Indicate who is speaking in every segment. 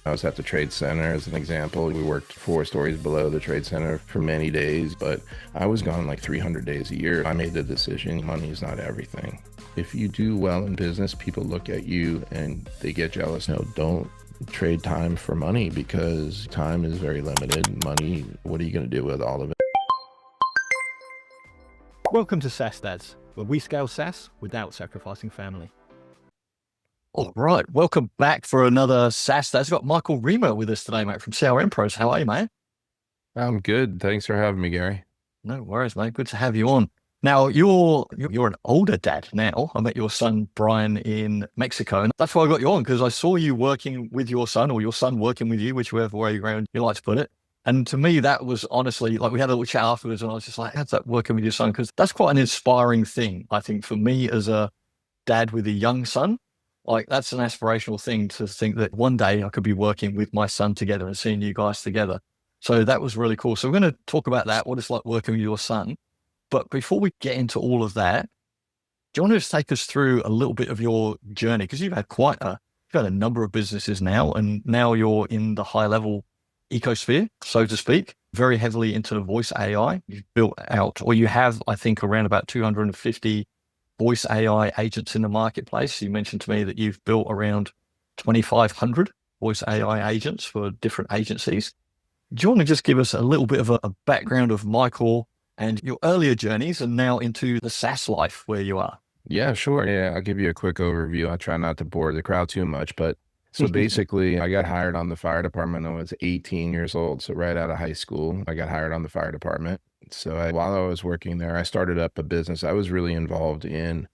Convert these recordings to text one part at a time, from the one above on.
Speaker 1: I was at the Trade Center as an example. We worked 4 stories below the Trade Center for many days, but I was gone like 300 days a year. I made the decision, money is not everything. If you do well in business, people look at you and they get jealous. No, don't trade time for money because time is very limited. Money, what are you going to do with all of it?
Speaker 2: Welcome to SaaS Dads, where we scale SaaS without sacrificing family.
Speaker 3: All right, welcome back for another SaaS Dads. We've got Michael Reimer with us today, mate, from CRM Pros. How are you, mate?
Speaker 1: I'm good. Thanks for having me, Gary.
Speaker 3: No worries, mate. Good to have you on. Now, you're an older dad now. I met your son, Brian, in Mexico, and that's why I got you on, because I saw you working with your son, or your son working with you, whichever way around you like to put it. And to me, that was honestly, like, we had a little chat afterwards, and I was just like, how's that working with your son? Because that's quite an inspiring thing, I think, for me as a dad with a young son. Like, that's an aspirational thing to think that one day I could be working with my son together and seeing you guys together. So that was really cool. So we're going to talk about that, what it's like working with your son. But before we get into all of that, do you want to just take us through a little bit of your journey? Because you've had a number of businesses now, and now you're in the HighLevel ecosphere, so to speak, very heavily into the voice AI. You've built out, or you have, I think, around about 250 voice AI agents in the marketplace. You mentioned to me that you've built around 2,500 voice AI agents for different agencies. Do you want to just give us a little bit of a background of Michael and your earlier journeys and now into the SaaS life where you are?
Speaker 1: Yeah, sure. Yeah, I'll give you a quick overview. I try not to bore the crowd too much, but so basically I got hired on the fire department when I was 18 years old. So right out of high school, I got hired on the fire department. So while I was working there, I started up a business. I was really involved in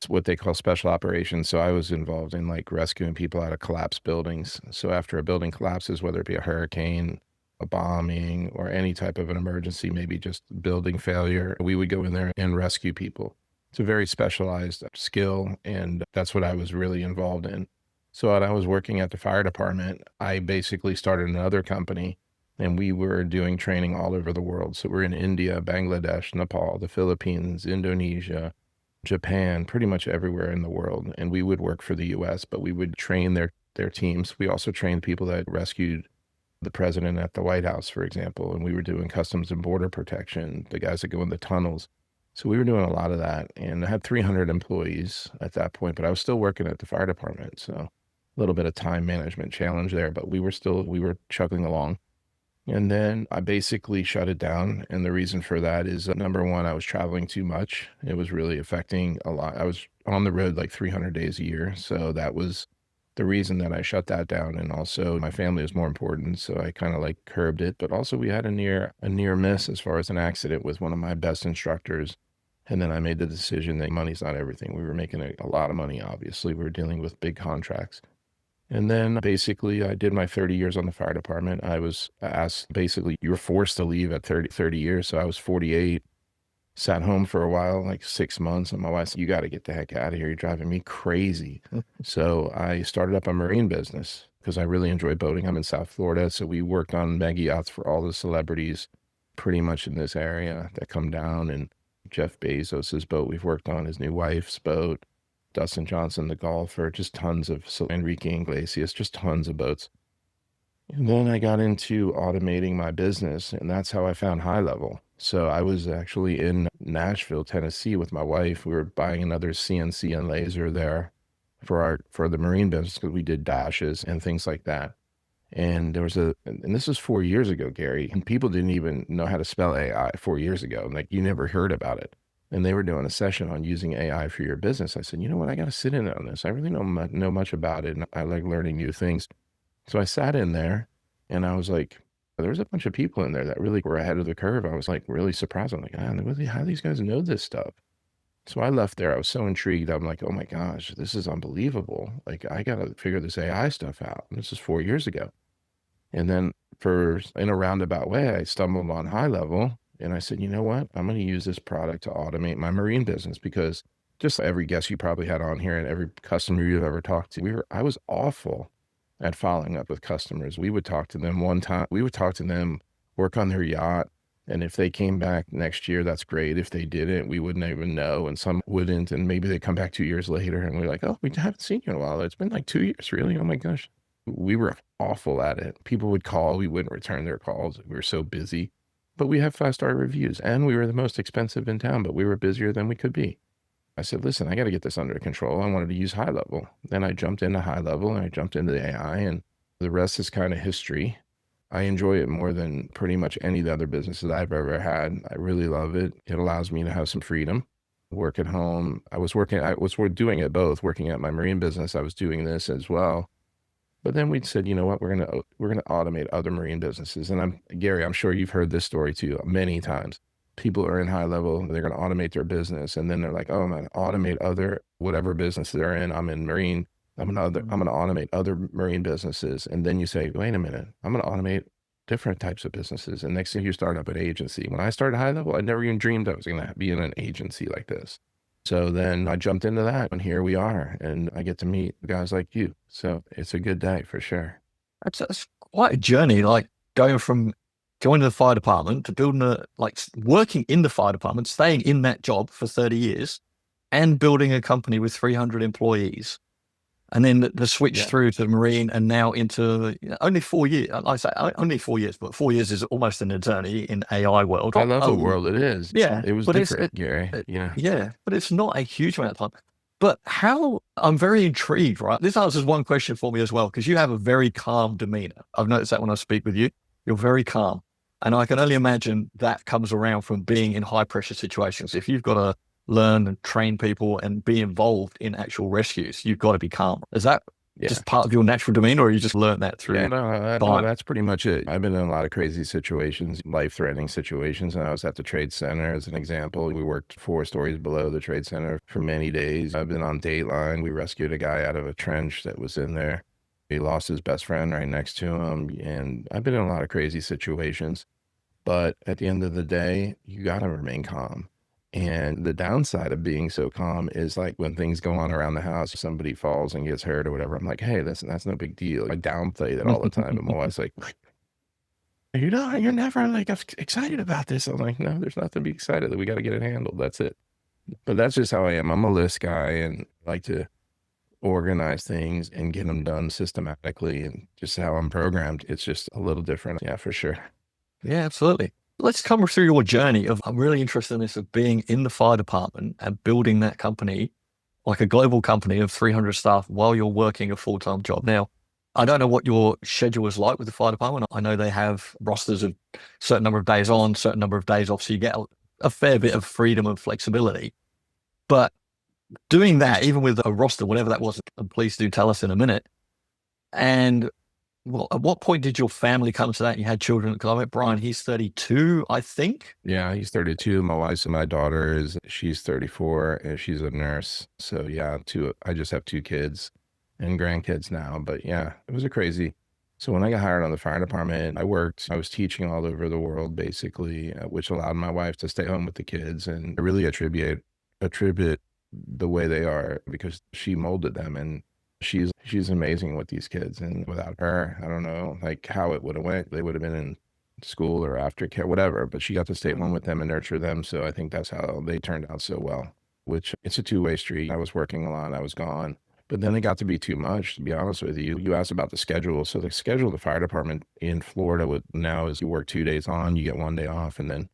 Speaker 1: what they call special operations. So I was involved in like rescuing people out of collapsed buildings. So after a building collapses, whether it be a hurricane, a bombing, or any type of an emergency, maybe just building failure, we would go in there and rescue people. It's a very specialized skill, and that's what I was really involved in. So when I was working at the fire department, I basically started another company, and we were doing training all over the world. So we're in India, Bangladesh, Nepal, the Philippines, Indonesia, Japan, pretty much everywhere in the world. And we would work for the US, but we would train their teams. We also trained people that rescued the president at the White House, for example, and we were doing customs and border protection, the guys that go in the tunnels. So we were doing a lot of that, and I had 300 employees at that point, but I was still working at the fire department. So a little bit of time management challenge there, but we were chugging along. And then I basically shut it down. And the reason for that is number one, I was traveling too much. It was really affecting a lot. I was on the road like 300 days a year. So that was the reason that I shut that down. And also my family was more important. So I kind of like curbed it, but also we had a near miss as far as an accident with one of my best instructors. And then I made the decision that money's not everything. We were making a lot of money, obviously. We were dealing with big contracts. And then basically I did my 30 years on the fire department. I was asked, basically, you were forced to leave at 30 years. So I was 48, sat home for a while, like 6 months. And my wife said, you got to get the heck out of here. You're driving me crazy. So I started up a marine business because I really enjoy boating. I'm in South Florida. So we worked on mega yachts for all the celebrities pretty much in this area that come down. And Jeff Bezos's boat we've worked on, his new wife's boat, Dustin Johnson, the golfer, just tons of, so Enrique Iglesias, just tons of boats. And then I got into automating my business, and that's how I found HighLevel. So I was actually in Nashville, Tennessee with my wife. We were buying another CNC and laser there for the marine business because we did dashes and things like that. And and this was 4 years ago, Gary, and people didn't even know how to spell AI 4 years ago. Like, you never heard about it. And they were doing a session on using AI for your business. I said, you know what? I got to sit in on this. I really don't know much about it. And I like learning new things. So I sat in there and I was like, there was a bunch of people in there that really were ahead of the curve. I was like really surprised. I'm like, how do these guys know this stuff? So I left there. I was so intrigued. I'm like, oh my gosh, this is unbelievable. Like, I got to figure this AI stuff out. And this is 4 years ago. And then in a roundabout way, I stumbled on HighLevel. And I said, you know what? I'm going to use this product to automate my marine business, because just every guest you probably had on here and every customer you've ever talked to, I was awful at following up with customers. We would talk to them one time. We would talk to them, work on their yacht. And if they came back next year, that's great. If they didn't, we wouldn't even know. And some wouldn't. And maybe they come back 2 years later and we're like, oh, we haven't seen you in a while. It's been like 2 years, really? Oh my gosh. We were awful at it. People would call, we wouldn't return their calls. We were so busy. But we have 5-star reviews, and we were the most expensive in town, but we were busier than we could be. I said, listen, I got to get this under control. I wanted to use HighLevel. Then I jumped into HighLevel and I jumped into the AI, and the rest is kind of history. I enjoy it more than pretty much any of the other businesses I've ever had. I really love it. It allows me to have some freedom, work at home. I was doing it both, working at my marine business. I was doing this as well. But then we said, you know what, we're gonna automate other marine businesses. And Gary, I'm sure you've heard this story too many times. People are in HighLevel, they're gonna automate their business, and then they're like, oh, I'm gonna automate other whatever business they're in. I'm in marine. I'm gonna automate other marine businesses. And then you say, wait a minute, I'm gonna automate different types of businesses. And next thing you start up an agency. When I started HighLevel, I never even dreamed I was gonna be in an agency like this. So then I jumped into that, and here we are, and I get to meet guys like you. So it's a good day for sure.
Speaker 3: That's quite a journey, like going from joining the fire department to building working in the fire department, staying in that job for 30 years and building a company with 300 employees. And then the switch through to marine, and now into only 4 years. I say only 4 years, but 4 years is almost an eternity in AI world.
Speaker 1: I love the world it is.
Speaker 3: Yeah.
Speaker 1: It was different, Gary. Yeah.
Speaker 3: Yeah, but it's not a huge amount of time. But I'm very intrigued, right? This answers one question for me as well, because you have a very calm demeanor. I've noticed that when I speak with you, you're very calm. And I can only imagine that comes around from being in high pressure situations. If you've got to learn and train people and be involved in actual rescues, you've got to be calm. Is that just part of your natural demeanor, or you just learned that through?
Speaker 1: Yeah, no, that's pretty much it. I've been in a lot of crazy situations, life-threatening situations. And I was at the Trade Center as an example. We worked 4 stories below the Trade Center for many days. I've been on Dateline. We rescued a guy out of a trench that was in there. He lost his best friend right next to him. And I've been in a lot of crazy situations. But at the end of the day, you got to remain calm. And the downside of being so calm is like when things go on around the house, somebody falls and gets hurt or whatever. I'm like, hey, that's no big deal. I downplay that all the time. And my wife's like, you're never like excited about this. I'm like, no, there's nothing to be excited. We got to get it handled. That's it. But that's just how I am. I'm a list guy and like to organize things and get them done systematically, and just how I'm programmed. It's just a little different. Yeah, for sure.
Speaker 3: Yeah, absolutely. Let's come through your journey I'm really interested in this, of being in the fire department and building that company, like a global company of 300 staff, while you're working a full-time job. Now, I don't know what your schedule is like with the fire department. I know they have rosters of certain number of days on, certain number of days off. So you get a fair bit of freedom and flexibility. But doing that, even with a roster, whatever that was, and please do tell us in a minute. And well, at what point did your family come to that? You had children? Because I met Brian, he's 32, I think.
Speaker 1: Yeah, he's 32. My daughter she's 34 and she's a nurse. So yeah, I just have 2 kids and grandkids now. But yeah, it was crazy. So when I got hired on the fire department, I was teaching all over the world basically, which allowed my wife to stay home with the kids. And I really attribute the way they are because she molded them, and she's amazing with these kids. And without her, I don't know like how it would have went. They would have been in school or aftercare, whatever, but she got to stay home with them and nurture them. So I think that's how they turned out so well, which it's a 2-way street. I was working a lot, I was gone, but then it got to be too much, to be honest with you. You asked about the schedule. So the schedule of the fire department in Florida now is you work 2 days on, you get 1 day off, and then,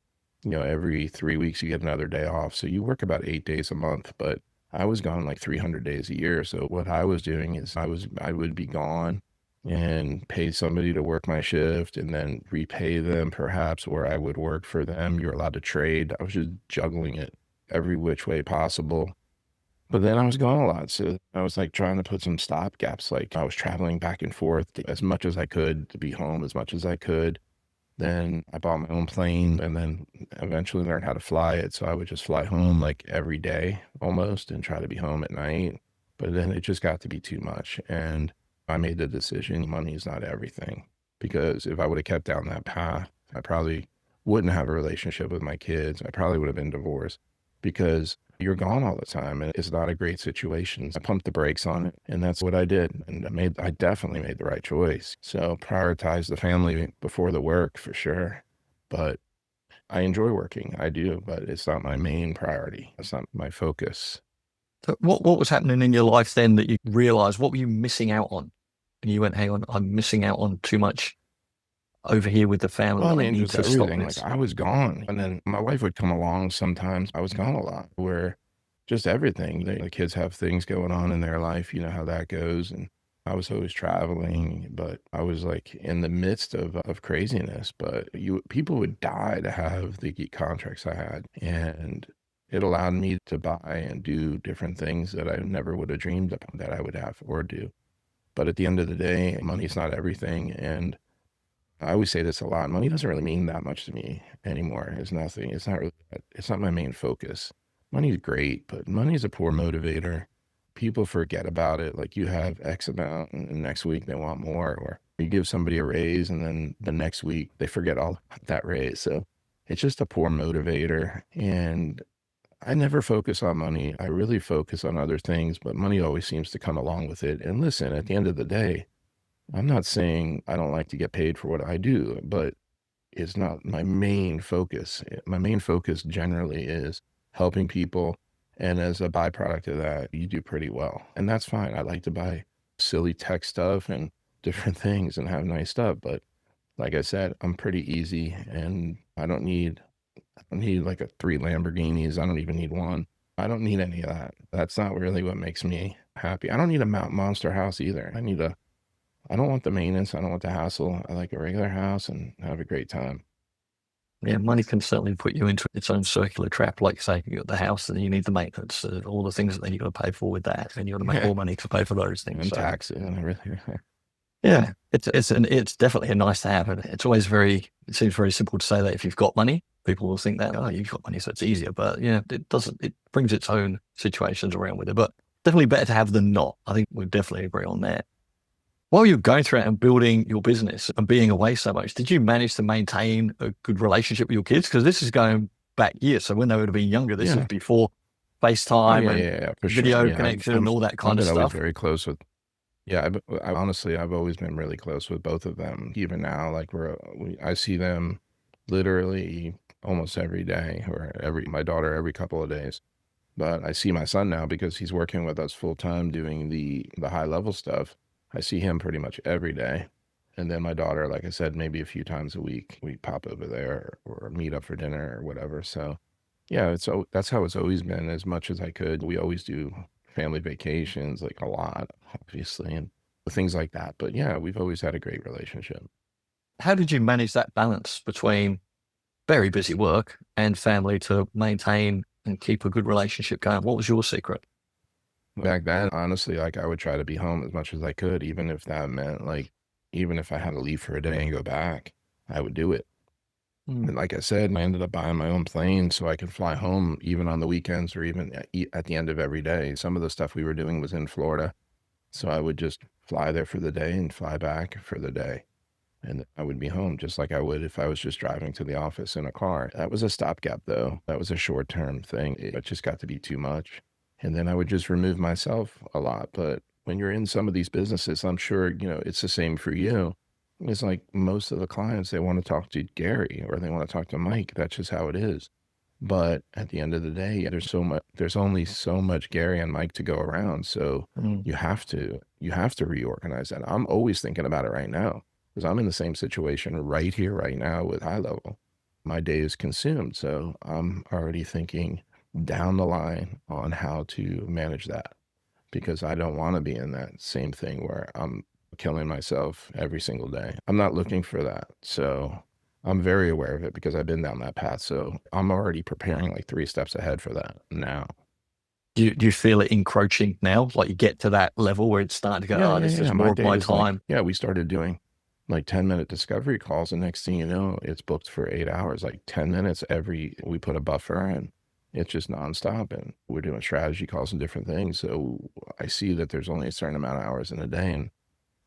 Speaker 1: every 3 weeks you get another day off. So you work about 8 days a month, but I was gone like 300 days a year. So what I was doing is I would be gone and pay somebody to work my shift and then repay them perhaps, or I would work for them. You're allowed to trade. I was just juggling it every which way possible. But then I was gone a lot. So I was like trying to put some stop gaps. Like I was traveling back and forth as much as I could to be home as much as I could. Then I bought my own plane and then eventually learned how to fly it. So I would just fly home like every day almost and try to be home at night. But then it just got to be too much. And I made the decision, money is not everything. Because if I would have kept down that path, I probably wouldn't have a relationship with my kids. I probably would have been divorced because you're gone all the time and it's not a great situation. I pumped the brakes on it, and that's what I did. And I definitely made the right choice. So prioritize the family before the work for sure. But I enjoy working. I do, but it's not my main priority. It's not my focus.
Speaker 3: So what was happening in your life then that you realized? What were you missing out on? and you went, hang on, I'm missing out on too much over here with the family.
Speaker 1: Well, I
Speaker 3: I
Speaker 1: mean,
Speaker 3: need
Speaker 1: just
Speaker 3: to stop
Speaker 1: everything. Like
Speaker 3: this.
Speaker 1: I was gone, and then my wife would come along sometimes. I was gone a lot, where just everything. The kids have things going on in their life. You know how that goes. And I was always traveling, but I was like in the midst of craziness. But people would die to have the geek contracts I had, and it allowed me to buy and do different things that I never would have dreamed of that I would have or do. But at the end of the day, money's not everything, and I always say this a lot. Money doesn't really mean that much to me anymore. It's nothing. It's not really, it's not my main focus. Money's great, but money's a poor motivator. People forget about it. Like you have X amount and the next week they want more, or you give somebody a raise and then the next week they forget all about that raise. So it's just a poor motivator. And I never focus on money. I really focus on other things, but money always seems to come along with it. And listen, at the end of the day, I'm not saying I don't like to get paid for what I do, but it's not my main focus. My main focus generally is helping people. And as a byproduct of that, you do pretty well. And that's fine. I like to buy silly tech stuff and different things and have nice stuff. But like I said, I'm pretty easy and I don't need like a 3 Lamborghinis. I don't even need one. I don't need any of that. That's not really what makes me happy. I don't need a monster house either. I don't want the maintenance. I don't want the hassle. I like a regular house and have a great time.
Speaker 3: Yeah, money can certainly put you into its own circular trap. Like you say, you got the house and you need the maintenance, all the things that then you got to pay for with that, and you got to make
Speaker 1: Yeah.
Speaker 3: more money to pay for those things.
Speaker 1: And
Speaker 3: So
Speaker 1: taxes and everything.
Speaker 3: yeah, it's definitely a nice to have, and it's always it seems very simple to say that if you've got money, people will think that, oh, you've got money, so it's easier. But yeah, it doesn't. It brings its own situations around with it, but definitely better to have than not. I think we definitely agree on that. While you're going through it and building your business and being away so much, did you manage to maintain a good relationship with your kids? Because this is going back years. So when they would have been younger, this is before
Speaker 1: Oh
Speaker 3: FaceTime
Speaker 1: yeah,
Speaker 3: and
Speaker 1: yeah, for sure.
Speaker 3: video
Speaker 1: Yeah,
Speaker 3: connection and all that
Speaker 1: I've
Speaker 3: kind of
Speaker 1: been always
Speaker 3: stuff.
Speaker 1: very close with. Yeah, honestly, I've always been really close with both of them. Even now, like I see them literally almost every day, or my daughter every couple of days. But I see my son now because he's working with us full time doing the high level stuff. I see him pretty much every day. And then my daughter, like I said, maybe a few times a week, we pop over there or meet up for dinner or whatever. So yeah, that's how it's always been as much as I could. We always do family vacations, like a lot, obviously, and things like that. But yeah, we've always had a great relationship.
Speaker 3: How did you manage that balance between very busy work and family to maintain and keep a good relationship going? What was your secret?
Speaker 1: Back then, honestly, like I would try to be home as much as I could, even if that meant like, even if I had to leave for a day and go back, I would do it.
Speaker 3: Mm.
Speaker 1: And like I said, I ended up buying my own plane so I could fly home even on the weekends or even at the end of every day. Some of the stuff we were doing was in Florida. So I would just fly there for the day and fly back for the day. And I would be home just like I would if I was just driving to the office in a car. That was a stopgap though. That was a short-term thing. It just got to be too much. And then I would just remove myself a lot. But when you're in some of these businesses, I'm sure, it's the same for you. It's like most of the clients, they want to talk to Gary or they want to talk to Mike. That's just how it is. But at the end of the day, there's only so much Gary and Mike to go around. So
Speaker 3: Mm.
Speaker 1: you have to reorganize that. I'm always thinking about it right now because I'm in the same situation right here, right now with HighLevel. My day is consumed. So I'm already thinking down the line on how to manage that because I don't want to be in that same thing where I'm killing myself every single day. I'm not looking for that. So I'm very aware of it because I've been down that path. So I'm already preparing like 3 steps ahead for that now.
Speaker 3: Do you feel it encroaching now? Like you get to that level where it's starting to go,
Speaker 1: Yeah,
Speaker 3: oh,
Speaker 1: yeah,
Speaker 3: this is
Speaker 1: yeah.
Speaker 3: more
Speaker 1: My
Speaker 3: of
Speaker 1: day
Speaker 3: my
Speaker 1: is like,
Speaker 3: time.
Speaker 1: yeah, we started doing like 10-minute discovery calls. And next thing you know, it's booked for 8 hours, like 10 minutes we put a buffer and it's just nonstop. And we're doing strategy calls and different things. So I see that there's only a certain amount of hours in a day. And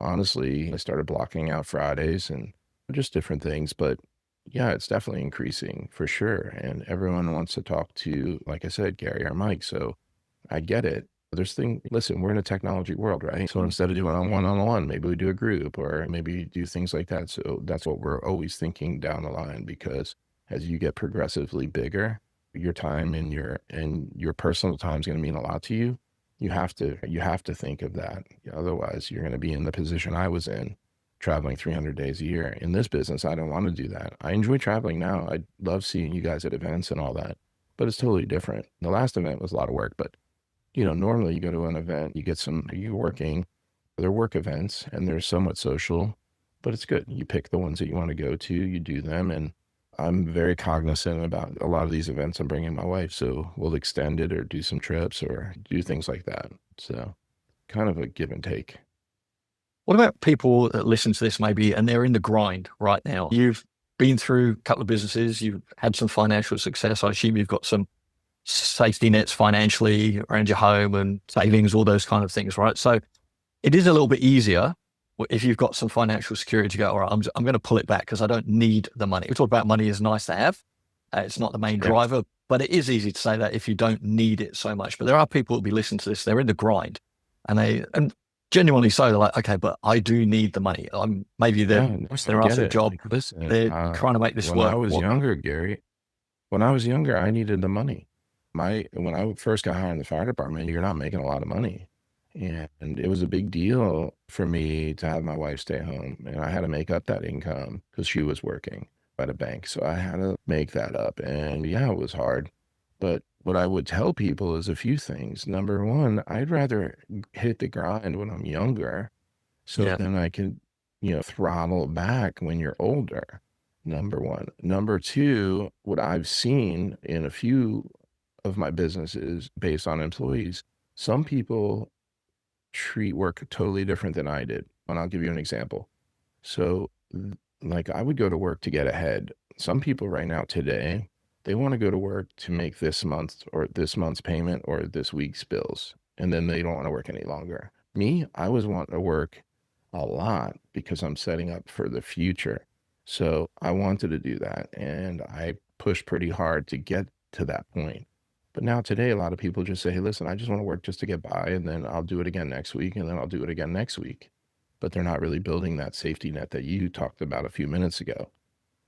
Speaker 1: honestly, I started blocking out Fridays and just different things. But yeah, it's definitely increasing for sure. And everyone wants to talk to, like I said, Gary or Mike. So I get it. Listen, we're in a technology world, right? So instead of doing a one-on-one, maybe we do a group or maybe do things like that. So that's what we're always thinking down the line because as you get progressively bigger, your time and your personal time is going to mean a lot to you. You have to think of that. Otherwise, you're going to be in the position I was in, traveling 300 days a year. In this business, I don't want to do that. I enjoy traveling now. I love seeing you guys at events and all that, but it's totally different. The last event was a lot of work, but normally you go to an event, you're working, they're work events and they're somewhat social, but it's good. You pick the ones that you want to go to, you do them. And I'm very cognizant about a lot of these events I'm bringing my wife. So we'll extend it or do some trips or do things like that. So kind of a give and take.
Speaker 3: What about people that listen to this maybe and they're in the grind right now? You've been through a couple of businesses, you've had some financial success. I assume you've got some safety nets financially around your home and savings, all those kind of things, right? So it is a little bit easier if you've got some financial security to go, all right, I'm going to pull it back because I don't need the money. We talk about money is nice to have. It's not the main driver, but it is easy to say that if you don't need it so much. But there are people who'll be listening to this, they're in the grind and genuinely so, they're like, okay, but I do need the money. Maybe they're after a job.
Speaker 1: Like, listen,
Speaker 3: they're trying to make this
Speaker 1: when
Speaker 3: work.
Speaker 1: I was younger, Gary, when I was younger, I needed the money. When I first got hired in the fire department, you're not making a lot of money. And it was a big deal for me to have my wife stay home. And I had to make up that income because she was working at a bank. So I had to make that up. And yeah, it was hard. But what I would tell people is a few things. Number one, I'd rather hit the grind when I'm younger. So then I can, throttle back when you're older. Number one. Number two, what I've seen in a few of my businesses based on employees, some people treat work totally different than I did. And I'll give you an example. So like I would go to work to get ahead. Some people right now today, they want to go to work to make this month's payment or this week's bills. And then they don't want to work any longer. Me, I was wanting to work a lot because I'm setting up for the future. So I wanted to do that. And I pushed pretty hard to get to that point. But now today, a lot of people just say, hey, listen, I just want to work just to get by, and then I'll do it again next week, and then I'll do it again next week. But they're not really building that safety net that you talked about a few minutes ago.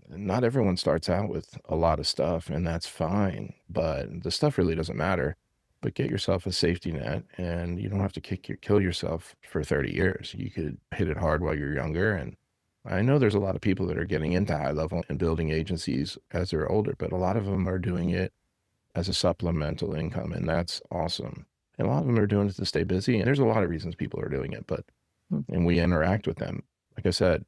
Speaker 1: Not everyone starts out with a lot of stuff, and that's fine. But the stuff really doesn't matter. But get yourself a safety net, and you don't have to kill yourself for 30 years. You could hit it hard while you're younger. And I know there's a lot of people that are getting into HighLevel and building agencies as they're older, but a lot of them are doing it as a supplemental income, and that's awesome. And a lot of them are doing it to stay busy, and there's a lot of reasons people are doing it, and we interact with them. Like I said,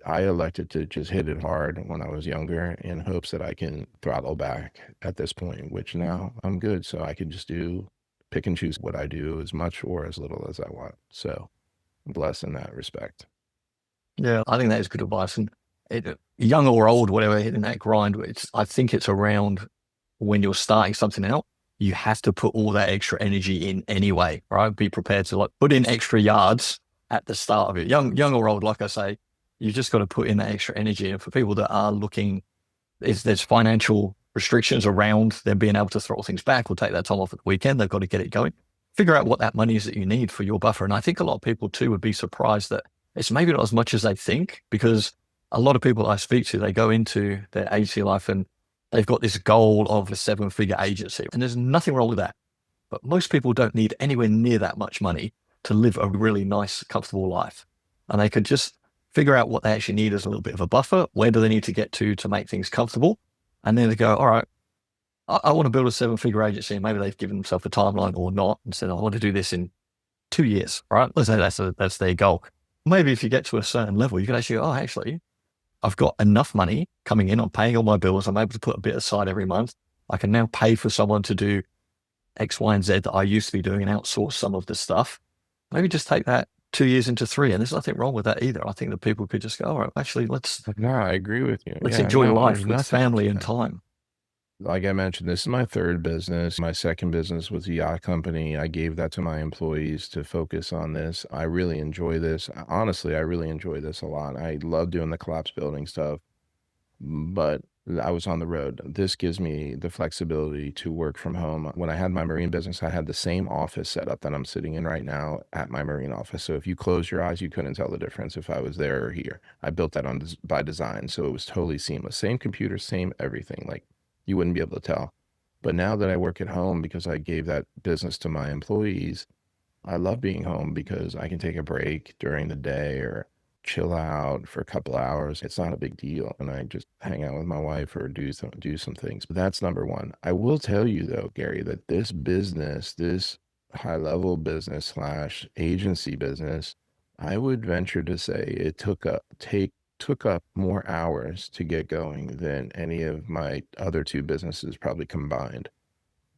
Speaker 1: I elected to just hit it hard when I was younger in hopes that I can throttle back at this point, which now I'm good. So I can just pick and choose what I do as much or as little as I want. So I'm blessed in that respect.
Speaker 3: Yeah, I think that is good advice. And young or old, whatever, hitting that grind, I think it's around when you're starting something out, you have to put all that extra energy in anyway, right? Be prepared to put in extra yards at the start of it. Young or old, like I say, you just got to put in that extra energy. And for people that are looking, if there's financial restrictions around them being able to throttle things back or take that time off at the weekend, they've got to get it going. Figure out what that money is that you need for your buffer. And I think a lot of people too would be surprised that it's maybe not as much as they think, because a lot of people I speak to, they go into their agency life and they've got this goal of a 7-figure agency, and there's nothing wrong with that. But most people don't need anywhere near that much money to live a really nice, comfortable life. And they could just figure out what they actually need as a little bit of a buffer. Where do they need to get to make things comfortable? And then they go, all right, I want to build a 7-figure agency. And maybe they've given themselves a timeline or not and said, I want to do this in 2 years, right? Let's say that's their goal. Maybe if you get to a certain level, you can actually go, oh, actually, I've got enough money coming in. I'm paying all my bills. I'm able to put a bit aside every month. I can now pay for someone to do X, Y, and Z that I used to be doing and outsource some of the stuff. Maybe just take that 2 years into 3. And there's nothing wrong with that either. I think that people could just go, all right, actually,
Speaker 1: No, I agree with you.
Speaker 3: Let's enjoy life with family and time.
Speaker 1: Like I mentioned, this is my third business. My second business was a yacht company. I gave that to my employees to focus on this. I really enjoy this. Honestly, I really enjoy this a lot. I love doing the collapse building stuff, but I was on the road. This gives me the flexibility to work from home. When I had my marine business, I had the same office setup that I'm sitting in right now at my marine office. So if you close your eyes, you couldn't tell the difference if I was there or here. I built that by design. So it was totally seamless. Same computer, same everything. Like, you wouldn't be able to tell. But now that I work at home because I gave that business to my employees, I love being home because I can take a break during the day or chill out for a couple hours. It's not a big deal. And I just hang out with my wife or do some things. But that's number one. I will tell you though, Gary, that this business, this high level business slash agency business, I would venture to say it took up more hours to get going than any of my other two businesses probably combined,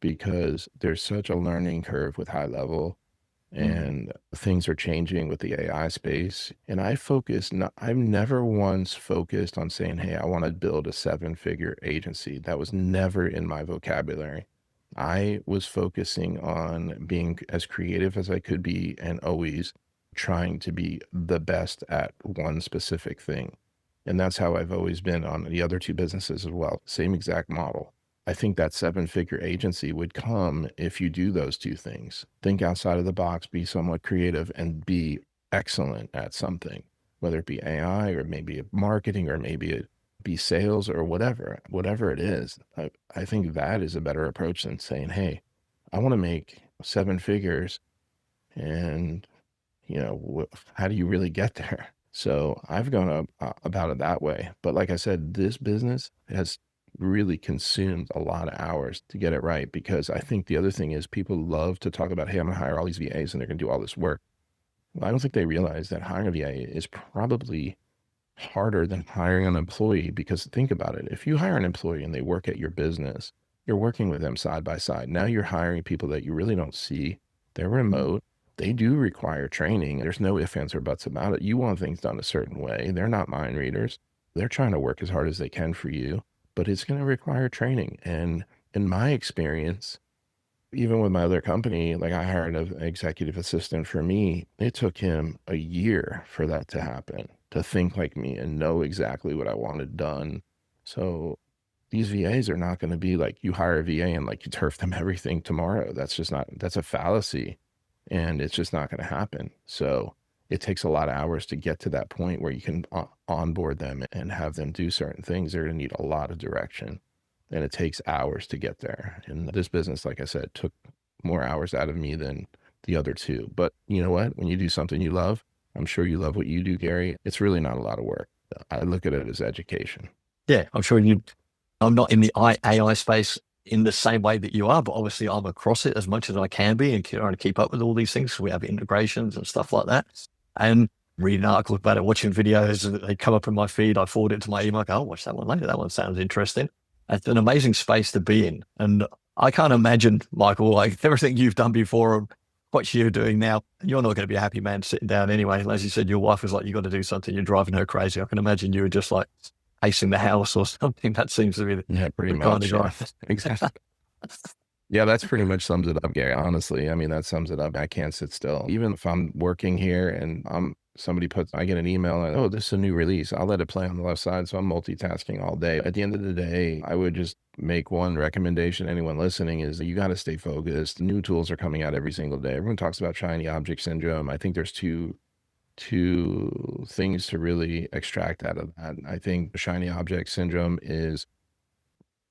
Speaker 1: because there's such a learning curve with high level and things are changing with the AI space. And I've never once focused on saying, hey, I want to build a 7-figure agency. That was never in my vocabulary. I was focusing on being as creative as I could be and always trying to be the best at one specific thing. And that's how I've always been on the other two businesses as well. Same exact model. I think that 7-figure agency would come if you do those two things. Think outside of the box, be somewhat creative, and be excellent at something, whether it be AI or maybe marketing or maybe it be sales or whatever it is. I think that is a better approach than saying, hey, I want to make 7 figures and how do you really get there? So I've gone about it that way. But like I said, this business has really consumed a lot of hours to get it right, because I think the other thing is people love to talk about, hey, I'm gonna hire all these VAs and they're gonna do all this work. Well, I don't think they realize that hiring a VA is probably harder than hiring an employee, because think about it. If you hire an employee and they work at your business, you're working with them side by side. Now you're hiring people that you really don't see. They're remote. They do require training. There's no ifs, ands, or buts about it. You want things done a certain way. They're not mind readers. They're trying to work as hard as they can for you, but it's going to require training. And in my experience, even with my other company, like I hired an executive assistant for me. It took him a year for that to happen, to think like me and know exactly what I wanted done. So these VAs are not going to be like you hire a VA and like you turf them everything tomorrow. That's a fallacy, and it's just not going to happen. So it takes a lot of hours to get to that point where you can onboard them and have them do certain things. They're going to need a lot of direction, and it takes hours to get there. And this business, like I said, took more hours out of me than the other two. But you know what? When you do something you love, I'm sure you love what you do, Gary. It's really not a lot of work. I look at it as education.
Speaker 3: Yeah, I'm not in the AI space in the same way that you are, but obviously I'm across it as much as I can be and trying to keep up with all these things. We have integrations and stuff like that. And reading articles about it, watching videos, they come up in my feed. I forward it to my email. I go, I'll watch that one later. That one sounds interesting. It's an amazing space to be in. And I can't imagine, Michael, like everything you've done before and what you're doing now, you're not going to be a happy man sitting down anyway. And as you said, your wife was like, you got to do something. You're driving her crazy. I can imagine you were just like pacing the house or something. That seems to be the
Speaker 1: pretty
Speaker 3: kind
Speaker 1: much.
Speaker 3: of guy.
Speaker 1: Exactly. Yeah, that's pretty much sums it up, Gary. Honestly, I mean, that sums it up. I can't sit still. Even if I'm working here and I get an email and, oh, this is a new release. I'll let it play on the left side. So I'm multitasking all day. At the end of the day, I would just make one recommendation. Anyone listening is you got to stay focused. New tools are coming out every single day. Everyone talks about shiny object syndrome. I think there's two things to really extract out of that. I think shiny object syndrome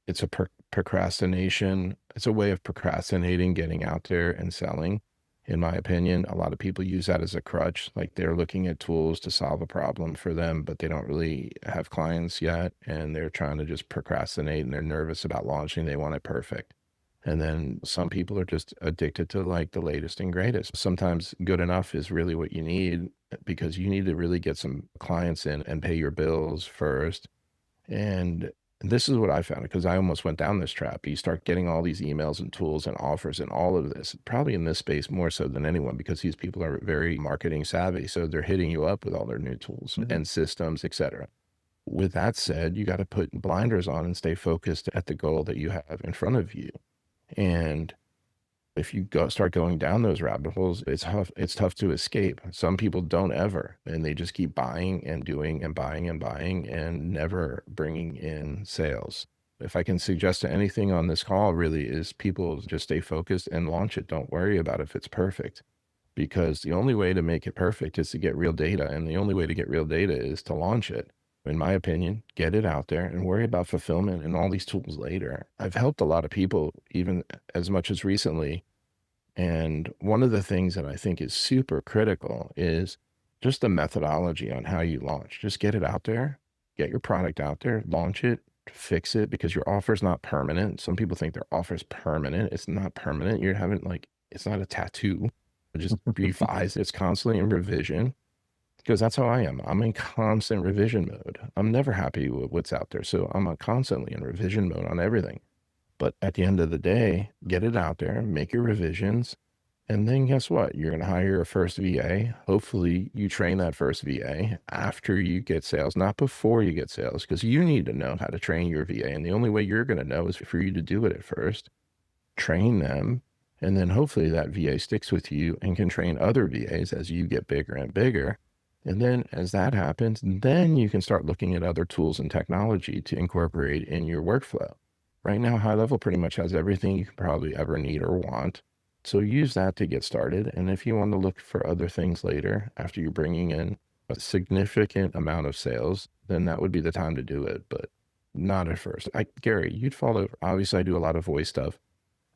Speaker 1: it's a procrastination. It's a way of procrastinating, getting out there and selling. In my opinion, a lot of people use that as a crutch. Like they're looking at tools to solve a problem for them, but they don't really have clients yet. And they're trying to just procrastinate and they're nervous about launching. They want it perfect. And then some people are just addicted to like the latest and greatest. Sometimes good enough is really what you need, because you need to really get some clients in and pay your bills first. And this is what I found, because I almost went down this trap. You start getting all these emails and tools and offers and all of this, probably in this space more so than anyone, because these people are very marketing savvy. So they're hitting you up with all their new tools and systems, etc. With that said, you got to put blinders on and stay focused at the goal that you have in front of you. And if you start going down those rabbit holes, it's tough to escape. Some people don't ever, and they just keep buying and doing and buying and buying and never bringing in sales. If I can suggest anything on this call, really, is people just stay focused and launch it. Don't worry about if it's perfect, because the only way to make it perfect is to get real data. And the only way to get real data is to launch it. in my opinion, get it out there and worry about fulfillment and all these tools later. I've helped a lot of people, even as much as recently. And one of the things that I think is super critical is just the methodology on how you launch. Just get it out there, get your product out there, launch it, fix it, because your offer is not permanent. Some people think their offer is permanent. It's not permanent. You're having like, it's not a tattoo. It just revised. It's constantly in revision, because that's how I am. I'm in constant revision mode. I'm never happy with what's out there. So I'm constantly in revision mode on everything. But at the end of the day, get it out there, make your revisions, and then guess what? You're going to hire your first VA. Hopefully you train that first VA after you get sales, not before you get sales, because you need to know how to train your VA. And the only way you're going to know is for you to do it at first, train them, and then hopefully that VA sticks with you and can train other VAs as you get bigger and bigger. And then as that happens, then you can start looking at other tools and technology to incorporate in your workflow. Right now, HighLevel pretty much has everything you could probably ever need or want. So use that to get started. And if you want to look for other things later, after you're bringing in a significant amount of sales, then that would be the time to do it, but not at first. Gary, you'd fall over. Obviously, I do a lot of voice stuff.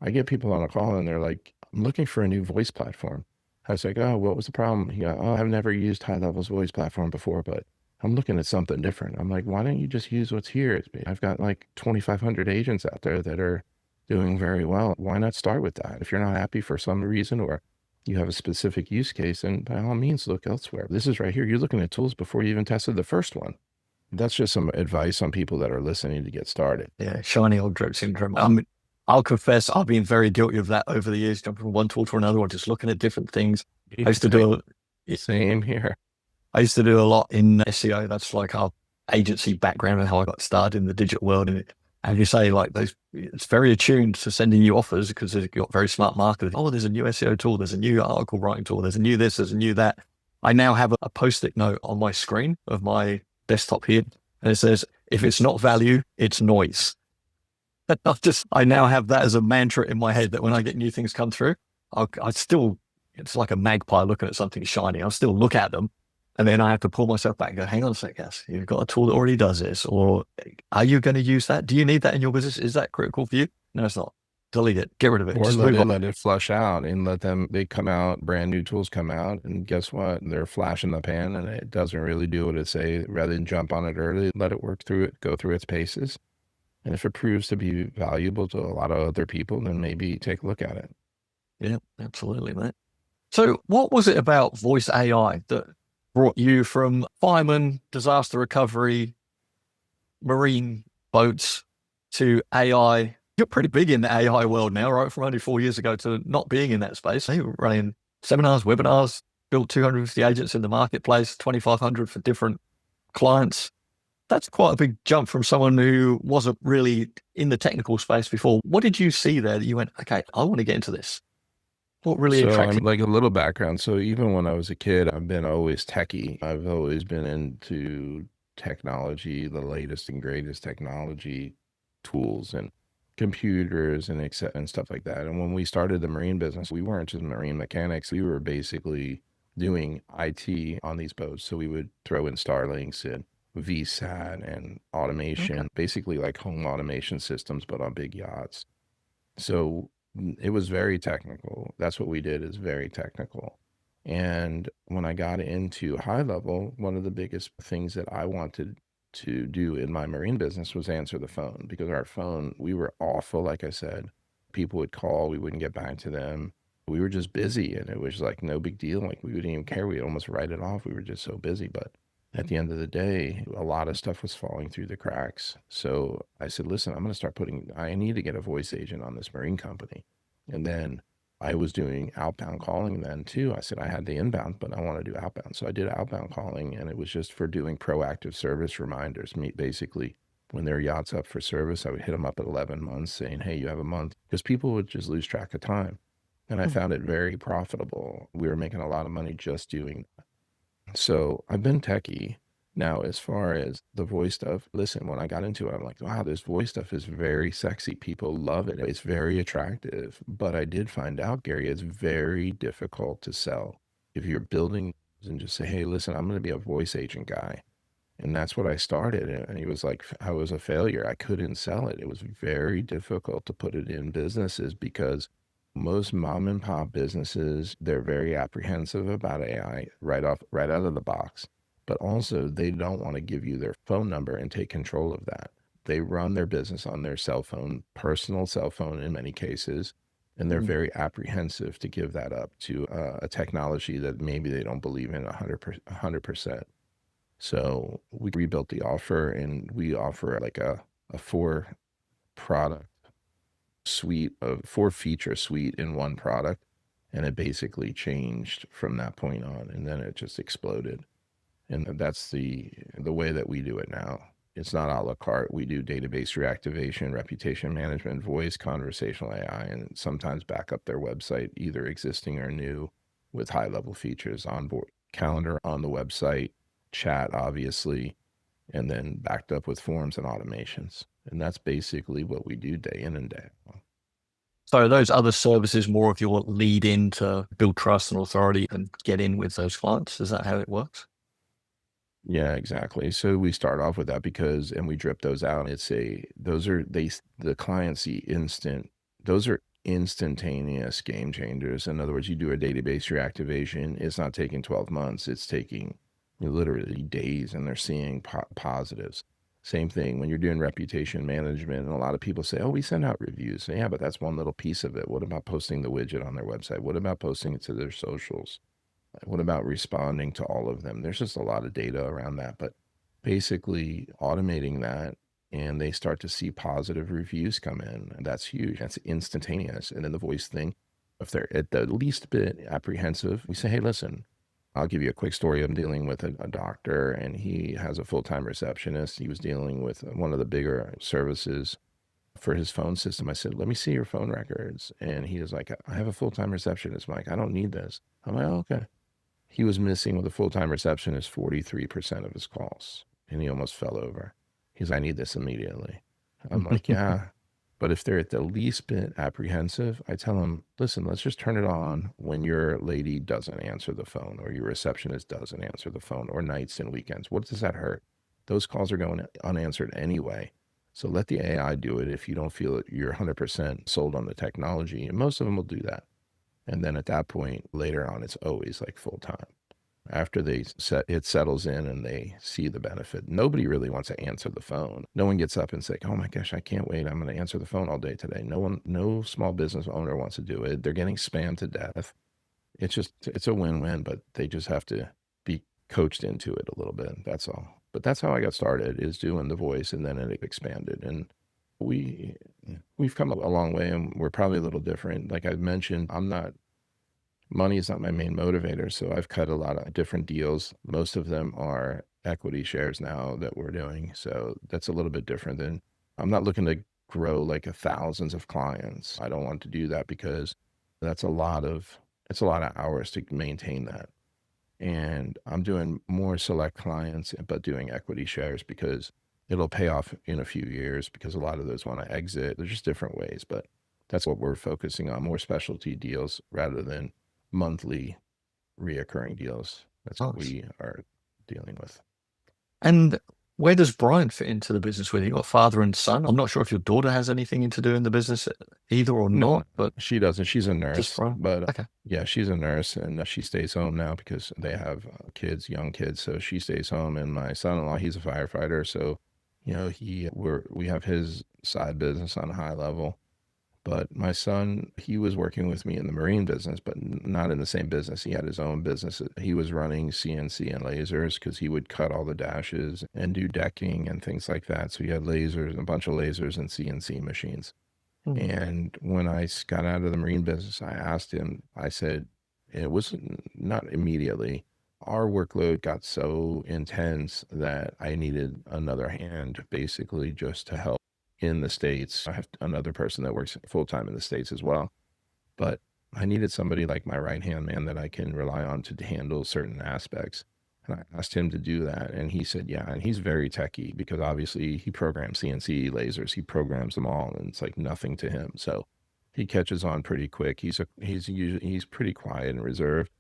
Speaker 1: I get people on a call and they're like, I'm looking for a new voice platform. I was like, oh, what was the problem? He goes, oh, I've never used HighLevel's voice platform before, but I'm looking at something different. I'm like, why don't you just use what's here? I've got like 2,500 agents out there that are doing very well. Why not start with that? If you're not happy for some reason, or you have a specific use case, then by all means, look elsewhere. This is right here. You're looking at tools before you even tested the first one. That's just some advice on people that are listening to get started.
Speaker 3: Yeah, shiny object syndrome. I'll confess, I've been very guilty of that over the years, jumping from one tool to another, or just looking at different things. I used to do
Speaker 1: same here.
Speaker 3: I used to do a lot in SEO. That's like our agency background and how I got started in the digital world. And you say, like, it's very attuned to sending you offers because they've got very smart marketers. Oh, there's a new SEO tool. There's a new article writing tool. There's a new this, there's a new that. I now have a post-it note on my screen of my desktop here. And it says, if it's not value, it's noise. I now have that as a mantra in my head that when I get new things come through, it's like a magpie looking at something shiny. I'll still look at them. And then I have to pull myself back and go, hang on a sec, guys, you've got a tool that already does this. Or are you going to use that? Do you need that in your business? Is that critical for you? No, it's not. Delete it. Get rid of it.
Speaker 1: Or let it flush out and they come out, brand new tools come out, and guess what? They're a flash in the pan and it doesn't really do what it say. Rather than jump on it early, let it work through it, go through its paces. And if it proves to be valuable to a lot of other people, then maybe take a look at it.
Speaker 3: Yeah, absolutely, mate. So what was it about voice AI that brought you from fireman, disaster recovery, marine boats to AI? You're pretty big in the AI world now, right? From only 4 years ago to not being in that space. You were running seminars, webinars, built 250 agents in the marketplace, 2,500 for different clients. That's quite a big jump from someone who wasn't really in the technical space before. What did you see there that you went, okay, I want to get into this? What really attracted you?
Speaker 1: Like a little background. So even when I was a kid, I've been always techie. I've always been into technology, the latest and greatest technology tools and computers and stuff like that. And when we started the marine business, we weren't just marine mechanics. We were basically doing IT on these boats. So we would throw in Starlinks and VSAT and automation, basically like home automation systems, but on big yachts. So it was very technical. That's what we did, is very technical. And when I got into HighLevel, one of the biggest things that I wanted to do in my marine business was answer the phone, because our phone, we were awful. Like I said, people would call, we wouldn't get back to them. We were just busy and it was like no big deal. Like we wouldn't even care. We'd almost write it off. We were just so busy. But at the end of the day, a lot of stuff was falling through the cracks. So I said, listen, I'm going to start I need to get a voice agent on this marine company. And then I was doing outbound calling then too. I said I had the inbound, but I want to do outbound. So I did outbound calling, and it was just for doing proactive service reminders. Basically, when their yacht's up for service, I would hit them up at 11 months saying, hey, you have a month, because people would just lose track of time. And I found it very profitable. We were making a lot of money just doing that. So I've been techie. Now, as far as the voice stuff, listen, when I got into it, I'm like, wow, this voice stuff is very sexy. People love it. It's very attractive. But I did find out, Gary, it's very difficult to sell. If you're building and just say, hey, listen, I'm going to be a voice agent guy. And that's what I started. And he was like, I was a failure. I couldn't sell it. It was very difficult to put it in businesses because most mom and pop businesses, they're very apprehensive about AI right out of the box. But also they don't want to give you their phone number and take control of that. They run their business on their cell phone, personal cell phone in many cases, and they're very apprehensive to give that up to a technology that maybe they don't believe in 100%. So we rebuilt the offer, and we offer like a 4 product suite, of 4 feature suite in one product. And it basically changed from that point on, and then it just exploded. And that's the way that we do it now. It's not a la carte. We do database reactivation, reputation management, voice, conversational AI, and sometimes back up their website, either existing or new, with high-level features, onboard calendar on the website, chat, obviously, and then backed up with forms and automations. And that's basically what we do day in and day out.
Speaker 3: So are those other services more of your lead in to build trust and authority and get in with those clients? Is that how it works?
Speaker 1: Yeah, exactly. So we start off with that because, and we drip those out. The clients see those are instantaneous game changers. In other words, you do a database reactivation, it's not taking 12 months, it's taking literally days, and they're seeing positives. Same thing when you're doing reputation management, and a lot of people say, oh, we send out reviews. Yeah, but that's one little piece of it. What about posting the widget on their website? What about posting it to their socials? What about responding to all of them? There's just a lot of data around that, but basically automating that, and they start to see positive reviews come in. And that's huge. That's instantaneous. And then the voice thing, if they're at the least bit apprehensive, we say, hey, listen, I'll give you a quick story. I'm dealing with a doctor, and he has a full-time receptionist. He was dealing with one of the bigger services for his phone system. I said, let me see your phone records. And he was like, I have a full-time receptionist, Mike. I don't need this. I'm like, oh, okay. He was missing with a full-time receptionist 43% of his calls, and he almost fell over. He's like, I need this immediately. I'm like, yeah. But if they're at the least bit apprehensive, I tell them, listen, let's just turn it on when your lady doesn't answer the phone, or your receptionist doesn't answer the phone, or nights and weekends. What does that hurt? Those calls are going unanswered anyway. So let the AI do it if you don't feel that you're 100% sold on the technology. And most of them will do that. And then at that point, later on, it's always like full time. After it settles in and they see the benefit. Nobody really wants to answer the phone. No one gets up and say, oh my gosh, I can't wait. I'm going to answer the phone all day today. No small business owner wants to do it. They're getting spammed to death. It's a win-win, but they just have to be coached into it a little bit. That's all. But that's how I got started, is doing the voice, and then it expanded. And we've come a long way, and we're probably a little different. Like I mentioned, money is not my main motivator. So I've cut a lot of different deals. Most of them are equity shares now that we're doing. So that's a little bit different than, I'm not looking to grow like thousands of clients. I don't want to do that because it's a lot of hours to maintain that. And I'm doing more select clients, but doing equity shares because it'll pay off in a few years, because a lot of those want to exit. There's just different ways, but that's what we're focusing on, more specialty deals rather than monthly reoccurring deals. That's what we are dealing with.
Speaker 3: And where does Brian fit into the business with you? You've got father and son. I'm not sure if your daughter has anything to do in the business either or not, but
Speaker 1: she doesn't. She's a nurse, but
Speaker 3: okay.
Speaker 1: Yeah, she's a nurse, and she stays home now because they have young kids. So she stays home, and my son-in-law, he's a firefighter. So, we have his side business on HighLevel. But my son, he was working with me in the marine business, but not in the same business. He had his own business. He was running CNC and lasers because he would cut all the dashes and do decking and things like that. So he had lasers, a bunch of lasers and CNC machines. And when I got out of the marine business, I asked him, I said, it was not immediately. Our workload got so intense that I needed another hand, basically, just to help in the States. I have another person that works full-time in the States as well, but I needed somebody like my right-hand man that I can rely on to handle certain aspects. And I asked him to do that, and he said, yeah. And he's very techie because obviously he programs CNC lasers. He programs them all, and it's like nothing to him. So he catches on pretty quick. He's pretty quiet and reserved,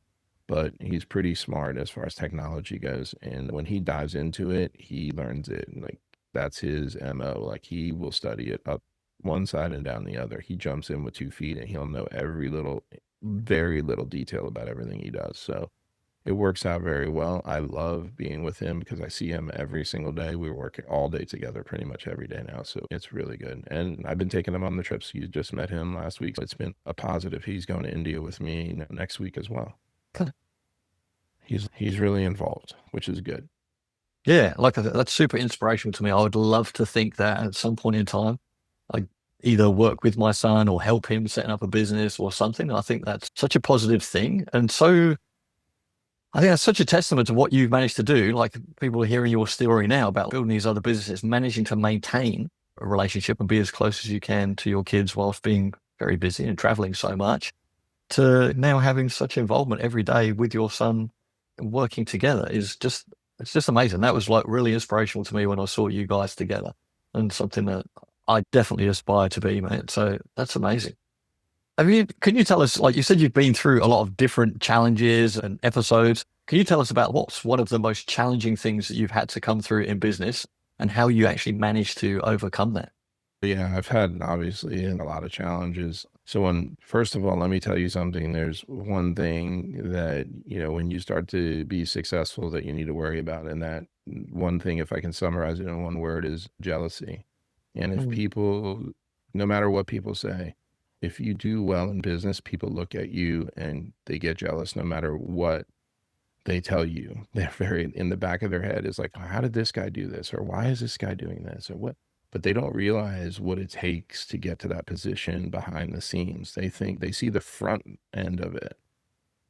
Speaker 1: but he's pretty smart as far as technology goes. And when he dives into it, he learns it. Like that's his MO. Like he will study it up one side and down the other. He jumps in with 2 feet and he'll know every little, very little detail about everything he does. So it works out very well. I love being with him because I see him every single day. We're working all day together pretty much every day now. So it's really good. And I've been taking him on the trips. You just met him last week. So it's been a positive. He's going to India with me next week as well.
Speaker 3: Good.
Speaker 1: He's really involved, which is good.
Speaker 3: Yeah, like I said, that's super inspirational to me. I would love to think that at some point in time, I either work with my son or help him setting up a business or something. I think that's such a positive thing. And so I think that's such a testament to what you've managed to do. Like people are hearing your story now about building these other businesses, managing to maintain a relationship and be as close as you can to your kids whilst being very busy and traveling so much, to now having such involvement every day with your son and working together is just, it's just amazing. That was like really inspirational to me when I saw you guys together, and something that I definitely aspire to be, mate. So that's amazing. Can you tell us, like you said, you've been through a lot of different challenges and episodes. Can you tell us about what's one of the most challenging things that you've had to come through in business and how you actually managed to overcome that?
Speaker 1: Yeah, I've had obviously a lot of challenges. So first of all, let me tell you something. There's one thing that, when you start to be successful that you need to worry about. And that one thing, if I can summarize it in one word, is jealousy. And if people, no matter what people say, if you do well in business, people look at you and they get jealous no matter what they tell you. They're very in the back of their head is like, how did this guy do this? Or why is this guy doing this? Or what? But they don't realize what it takes to get to that position behind the scenes. They think they see the front end of it.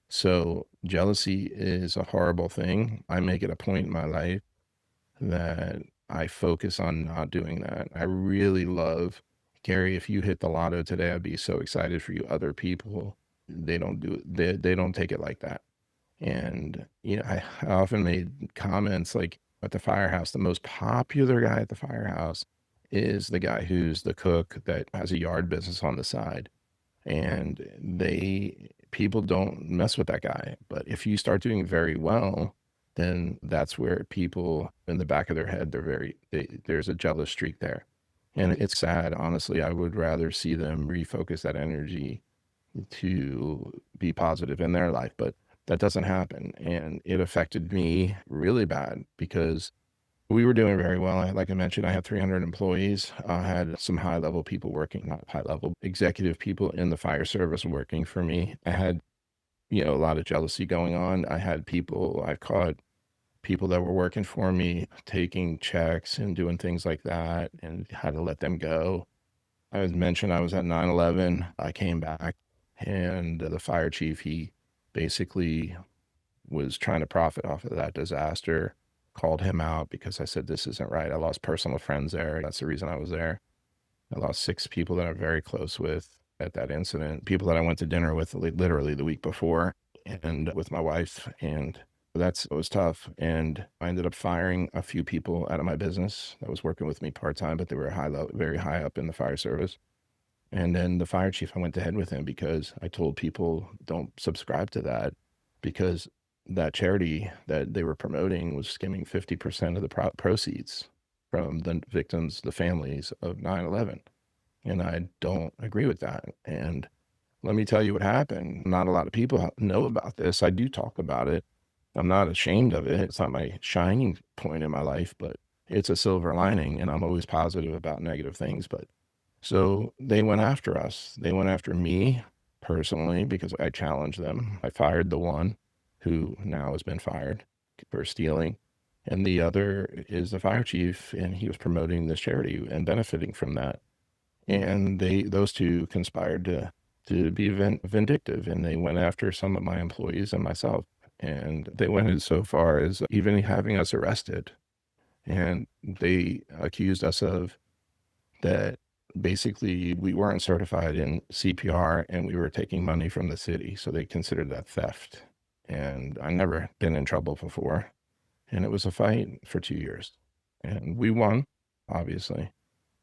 Speaker 1: So jealousy is a horrible thing. I make it a point in my life that I focus on not doing that. I really love, Gary, if you hit the lotto today, I'd be so excited for you. Other people, they don't do it. They don't take it like that. And, I often made comments like at the firehouse, the most popular guy at the firehouse is the guy who's the cook that has a yard business on the side. And people don't mess with that guy. But if you start doing very well, then that's where people in the back of their head, there's a jealous streak there. And it's sad, honestly. I would rather see them refocus that energy to be positive in their life, but that doesn't happen. And it affected me really bad because we were doing very well. Like I mentioned, I had 300 employees. I had some high-level people working, not high-level, executive people in the fire service working for me. I had, a lot of jealousy going on. I caught people that were working for me taking checks and doing things like that and had to let them go. I was mentioned I was at 9/11. I came back and the fire chief, he basically was trying to profit off of that disaster. Called him out because I said, this isn't right. I lost personal friends there. That's the reason I was there. I lost 6 people that I'm very close with at that incident, people that I went to dinner with literally the week before and with my wife. And it was tough. And I ended up firing a few people out of my business that was working with me part-time, but they were very high up in the fire service. And then the fire chief, I went to head with him because I told people don't subscribe to that, because that charity that they were promoting was skimming 50% of the proceeds from the victims, the families of 9/11. And I don't agree with that. And let me tell you what happened. Not a lot of people know about this. I do talk about it. I'm not ashamed of it. It's not my shining point in my life, but it's a silver lining. And I'm always positive about negative things. But so they went after us. They went after me personally because I challenged them. I fired the one who now has been fired for stealing. And the other is the fire chief, and he was promoting this charity and benefiting from that. And those two conspired to be vindictive, and they went after some of my employees and myself. And they went so far as even having us arrested. And they accused us of that basically we weren't certified in CPR and we were taking money from the city. So they considered that theft. And I never been in trouble before. And it was a fight for 2 years. And we won, obviously.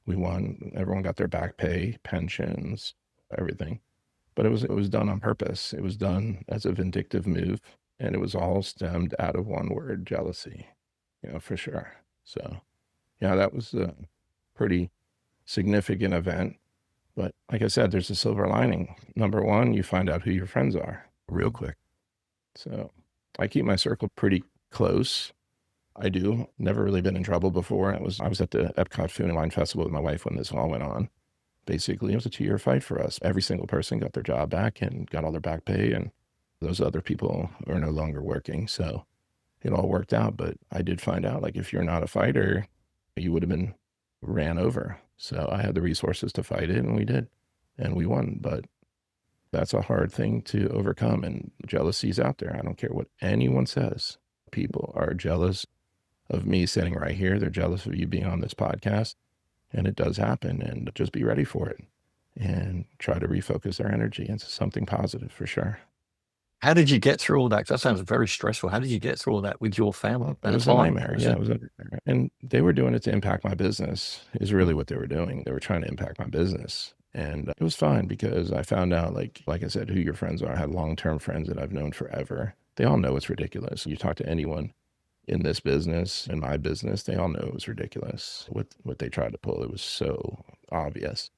Speaker 1: We won. Everyone got their back pay, pensions, everything. But it was done on purpose. It was done as a vindictive move. And it was all stemmed out of one word, jealousy, for sure. So, yeah, that was a pretty significant event. But like I said, there's a silver lining. Number one, you find out who your friends are real quick. So I keep my circle pretty close. I do. Never really been in trouble before. I was at the Epcot Food and Wine Festival with my wife when this all went on. Basically, it was a 2-year fight for us. Every single person got their job back and got all their back pay, and those other people are no longer working. So it all worked out. But I did find out, like, if you're not a fighter, you would have been ran over. So I had the resources to fight it, and we did, and we won. But that's a hard thing to overcome, and jealousy's out there. I don't care what anyone says. People are jealous of me sitting right here. They're jealous of you being on this podcast, and it does happen, and just be ready for it and try to refocus our energy into something positive for sure.
Speaker 3: How did you get through all that? 'Cause that sounds very stressful. How did you get through all that with your family?
Speaker 1: It was a nightmare. Yeah, it was a nightmare. And they were doing it to impact my business is really what they were doing. They were trying to impact my business. And it was fine because I found out, like I said, who your friends are. I have long-term friends that I've known forever. They all know it's ridiculous. You talk to anyone in this business, in my business, they all know it was ridiculous. What they tried to pull, it was so obvious.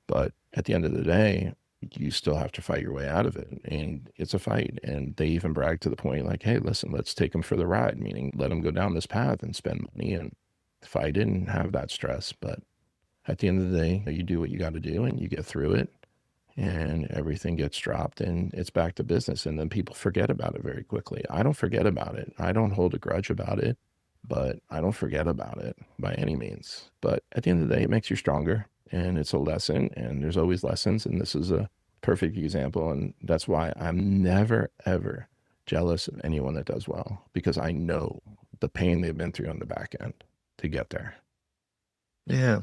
Speaker 1: But at the end of the day, you still have to fight your way out of it. And it's a fight. And they even brag to the point like, hey, listen, let's take them for the ride, meaning let them go down this path and spend money and fight it and have that stress. But at the end of the day, you do what you got to do and you get through it and everything gets dropped and it's back to business. And then people forget about it very quickly. I don't forget about it. I don't hold a grudge about it, but I don't forget about it by any means. But at the end of the day, it makes you stronger. And it's a lesson, and there's always lessons. And this is a perfect example. And that's why I'm never, ever jealous of anyone that does well, because I know the pain they've been through on the back end to get there.
Speaker 3: Yeah.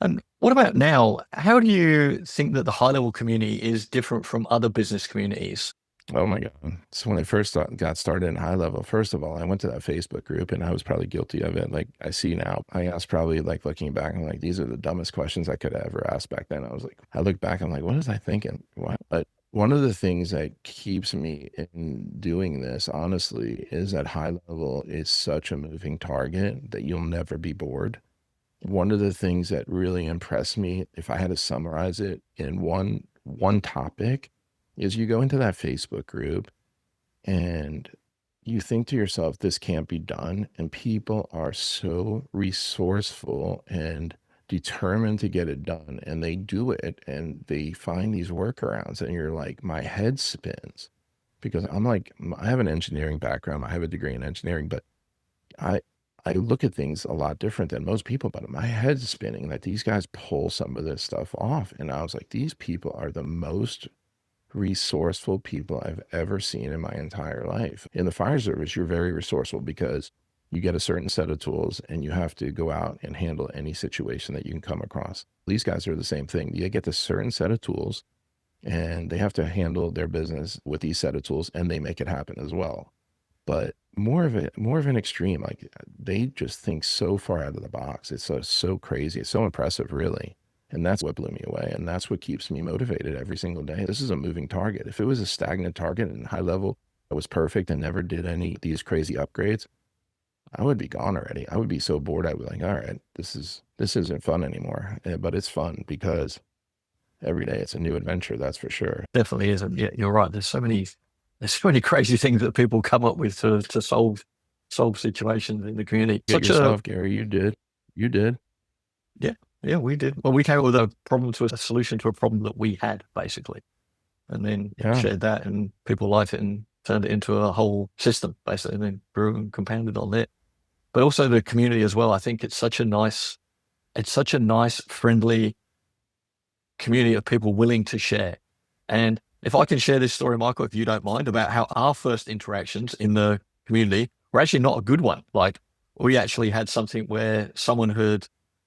Speaker 3: And what about now? How do you think that the HighLevel community is different from other business communities?
Speaker 1: Oh my God. So when I first got started in HighLevel, first of all, I went to that Facebook group and I was probably guilty of it. Like I see now, I asked probably like looking back, I'm like, these are the dumbest questions I could have ever asked back then. I look back, I'm like, what was I thinking? What? But one of the things that keeps me in doing this, honestly, is that HighLevel is such a moving target that you'll never be bored. One of the things that really impressed me, if I had to summarize it in one topic, is you go into that Facebook group and you think to yourself, this can't be done. And people are so resourceful and determined to get it done. And they do it and they find these workarounds. And you're like, my head spins because I'm like, I have an engineering background. I have a degree in engineering, but I look at things a lot different than most people, but my head's spinning that these guys pull some of this stuff off. And I was like, these people are the most resourceful people I've ever seen in my entire life. In the fire service, you're very resourceful because you get a certain set of tools and you have to go out and handle any situation that you can come across. These guys are the same thing. You get a certain set of tools and they have to handle their business with these set of tools and they make it happen as well. But more of an extreme, like they just think so far out of the box. It's so crazy. It's so impressive, really. And that's what blew me away. And that's what keeps me motivated every single day. This is a moving target. If it was a stagnant target and HighLevel that was perfect and never did any of these crazy upgrades, I would be gone already. I would be so bored. I'd be like, all right, this isn't fun anymore. But it's fun because every day it's a new adventure. That's for sure.
Speaker 3: Definitely is. Yeah, you're right. There's so many crazy things that people come up with to solve situations in the community.
Speaker 1: Get yourself, Gary. You did.
Speaker 3: Yeah, we did. Well, we came up with a problem to a solution to a problem that we had, basically. And then shared that and people liked it and turned it into a whole system, basically, and then grew and compounded on that. But also the community as well. I think it's such a nice, friendly community of people willing to share. And if I can share this story, Michael, if you don't mind, about how our first interactions in the community were actually not a good one. Like we actually had something where someone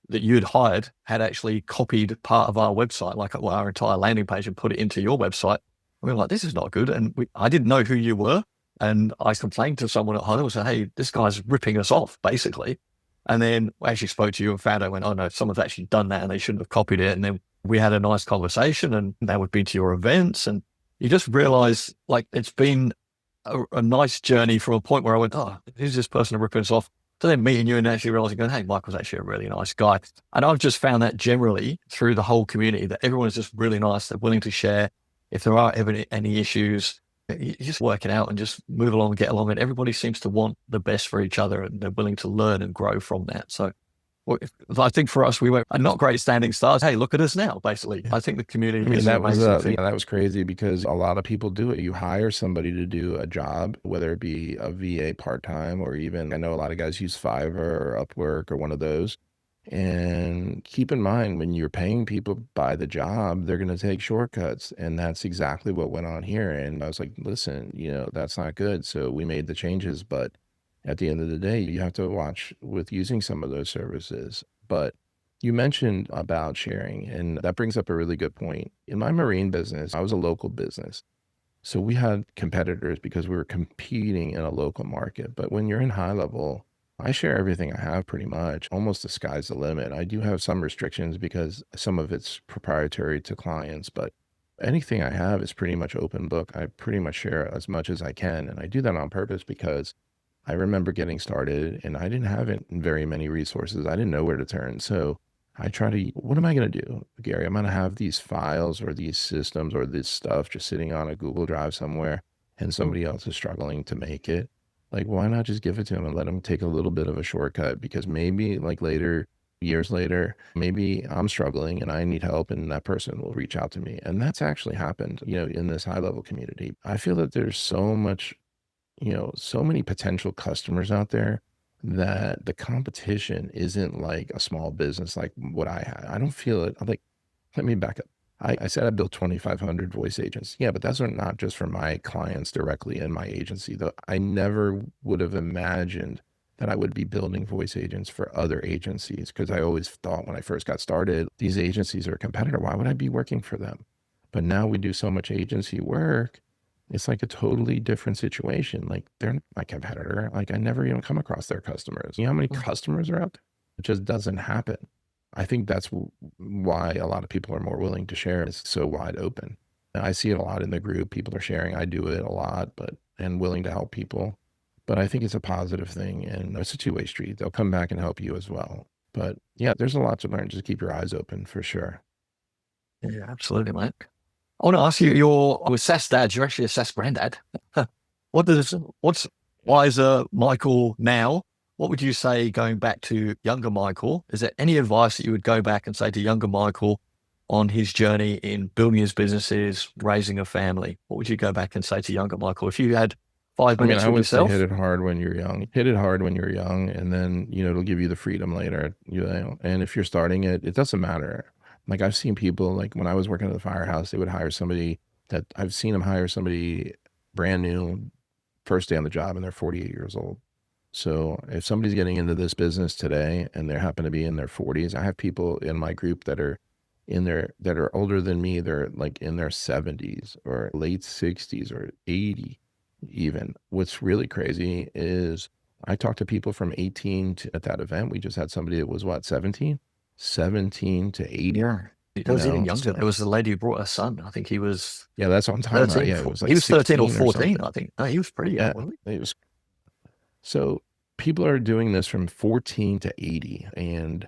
Speaker 3: that you had hired had actually copied part of our website, like our entire landing page, and put it into your website. We were like, this is not good. And I didn't know who you were. And I complained to someone at home and said, hey, this guy's ripping us off, basically. And then I actually spoke to you and found out, oh no, someone's actually done that and they shouldn't have copied it. And then we had a nice conversation and they would be to your events. And you just realize like it's been a nice journey from a point where I went, oh, who's this person ripping us off? To then meeting you and actually realizing, going, hey, Michael's actually a really nice guy. And I've just found that generally through the whole community that everyone is just really nice. They're willing to share. If there are ever any issues, you just work it out and just move along and get along. And everybody seems to want the best for each other and they're willing to learn and grow from that. So I think for us, we were not great standing stars. Hey, look at us now, basically. I think the community is an amazing thing.
Speaker 1: That was crazy because a lot of people do it. You hire somebody to do a job, whether it be a VA part-time or even, I know a lot of guys use Fiverr or Upwork or one of those. And keep in mind, when you're paying people by the job, they're going to take shortcuts. And that's exactly what went on here. And I was like, listen, that's not good. So we made the changes, but at the end of the day, you have to watch with using some of those services. But you mentioned about sharing, and that brings up a really good point. In my marine business, I was a local business. So we had competitors because we were competing in a local market. But when you're in HighLevel, I share everything I have pretty much. Almost the sky's the limit. I do have some restrictions because some of it's proprietary to clients, but anything I have is pretty much open book. I pretty much share as much as I can. And I do that on purpose because I remember getting started and I didn't have very many resources. I didn't know where to turn. So I try to, what am I going to do, Gary? I'm going to have these files or these systems or this stuff just sitting on a Google Drive somewhere and somebody else is struggling to make it. Like, why not just give it to them and let them take a little bit of a shortcut? Because maybe like later, years later, maybe I'm struggling and I need help and that person will reach out to me. And that's actually happened, in this HighLevel community. I feel that there's so much, so many potential customers out there that the competition isn't like a small business like what I had. I don't feel it. I'm like, let me back up. I said I built 2,500 voice agents. Yeah, but that's not just for my clients directly in my agency, though. I never would have imagined that I would be building voice agents for other agencies because I always thought when I first got started, these agencies are a competitor. Why would I be working for them? But now we do so much agency work. It's like a totally different situation. Like they're not my competitor. Like I never even come across their customers. You know how many customers are out there? It just doesn't happen. I think that's why a lot of people are more willing to share. It's so wide open. And I see it a lot in the group. People are sharing. I do it a lot, and willing to help people. But I think it's a positive thing and it's a two-way street. They'll come back and help you as well. But yeah, there's a lot to learn. Just keep your eyes open for sure.
Speaker 3: Yeah, absolutely, mate. I want to ask you, you're SaaS dad, you're actually a SaaS granddad. What's wiser Michael now? What would you say going back to younger Michael? Is there any advice that you would go back and say to younger Michael on his journey in building his businesses, raising a family? What would you go back and say to younger Michael if you had 5 minutes with yourself?
Speaker 1: Say hit it hard when you're young. Hit it hard when you're young, and then it'll give you the freedom later. And if you're starting it, it doesn't matter. Like I've seen people, like when I was working at the firehouse, they would hire somebody that I've seen them hire somebody brand new, first day on the job, and they're 48 years old. So if somebody's getting into this business today and they happen to be in their 40s, I have people in my group that are older than me. They're like in their 70s or late 60s or 80 even. What's really crazy is I talked to people from 18 to, at that event, we just had somebody that was 17 to 80.
Speaker 3: Yeah. It was even younger. There was a lady who brought her son. I think he was.
Speaker 1: Yeah, that's what I'm talking about. Yeah, it was like
Speaker 3: he was 13 or 14, I think. No, he was pretty young, wasn't
Speaker 1: he? So people are doing this from 14 to 80, and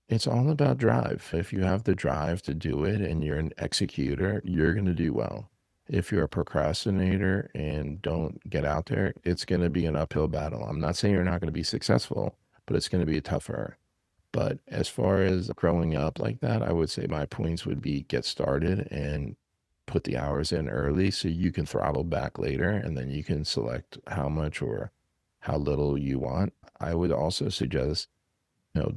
Speaker 1: it's all about drive. If you have the drive to do it and you're an executor, you're going to do well. If you're a procrastinator and don't get out there, it's going to be an uphill battle. I'm not saying you're not going to be successful, but it's going to be tougher. But as far as growing up like that, I would say my points would be get started and put the hours in early so you can throttle back later, and then you can select how much or how little you want. I would also suggest,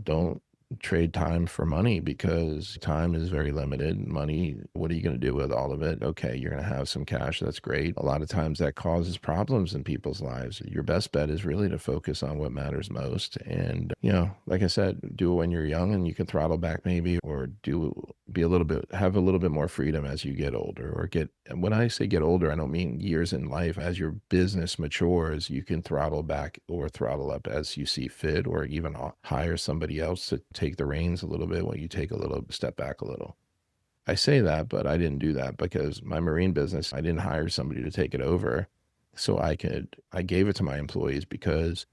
Speaker 1: don't trade time for money because time is very limited. Money, what are you going to do with all of it? Okay, you're going to have some cash. That's great. A lot of times that causes problems in people's lives. Your best bet is really to focus on what matters most. And, like I said, do it when you're young and you can throttle back maybe, or have a little bit more freedom as you get older and when I say get older, I don't mean years in life. As your business matures, you can throttle back or throttle up as you see fit, or even hire somebody else to take the reins a little bit while you take a little step back a little. I say that, but I didn't do that because my marine business, I didn't hire somebody to take it over. so I gave it to my employees because